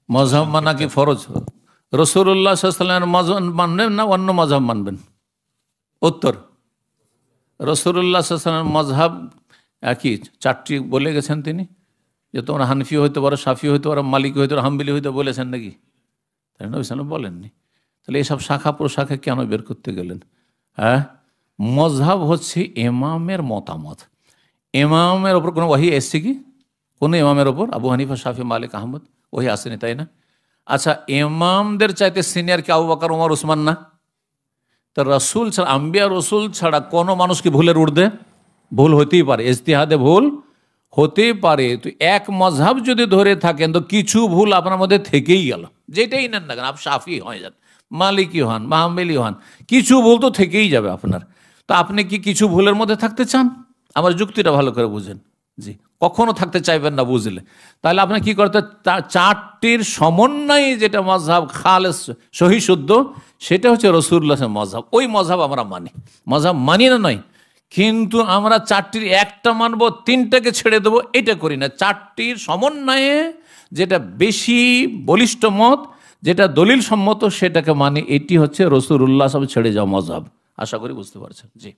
মজহাব মানা কি ফরজ? রাসূলুল্লাহ সাল্লাল্লাহু আলাইহি ওয়াসাল্লামের মজহাব মানবেন না অন্য মজহাব মানবেন? উত্তর, রাসূলুল্লাহ সাল্লাল্লাহু আলাইহি ওয়াসাল্লামের মজহাব একই, চারটি বলে গেছেন তিনি, যে তোমরা হানফি হইতে পারো, শাফি হইতে পারো, মালিকি হইতে পারো, হাম্বলি হইতে বলেছেন নাকি? তাই নবী সাল্লাল্লাহু বলেননি। তাহলে এসব শাখা প্রশাখা কেন বের করতে গেলেন? হ্যাঁ, মজহাব হচ্ছে ইমামের মতামত। ইমামের ওপর কোনো ওয়াহি এসছে কি? কোনো ইমামের ওপর আবু হানিফা, শাফি, মালিক, আহমদ ওহি আসেনি, তাই না? আচ্ছা, ইমামদের চাইতে সিনিয়র কি আবু বকর, ওমর, ওসমান না? তা রাসূল ছাড়া, আম্বিয়া রসুল ছাড়া কোনো মানুষ কি ভুলের ঊর্ধ্বে? ভুল হতেই পারে, ইজতিহাদে ভুল হতেই পারে। তো এক মজহাব যদি ধরে থাকেন তো কিছু ভুল আপনার মধ্যে থেকেই গেল, যেটাই নেন না কেন, আপনি শাফি হয়ে যান, মালিকি হন, হাম্বলি হন, কিছু ভুল তো থেকেই যাবে আপনার। তো আপনি কি কিছু ভুলের মধ্যে থাকতে চান? আমার যুক্তিটা ভালো করে বুঝেন। জি, কখনো থাকতে চাইবেন না, বুঝলে? তাহলে আপনি কি করতে, চারটির সমন্বয়ে যেটা মজহাব খালেস সহি শুদ্ধ, সেটা হচ্ছে রাসূলুল্লাহর মজহাব। ওই মজহাব আমরা মানি, মজহাব মানি না নয়, কিন্তু আমরা চারটির একটা মানবো, তিনটাকে ছেড়ে দেবো, এটা করি না। চারটির সমন্বয়ে যেটা বেশি বলিষ্ঠ মত, যেটা দলিল সম্মত, সেটাকে মানি। এটি হচ্ছে রাসূলুল্লাহ সব ছেড়ে যাওয়া মজহাব। আশা করি বুঝতে পারছেন। জি।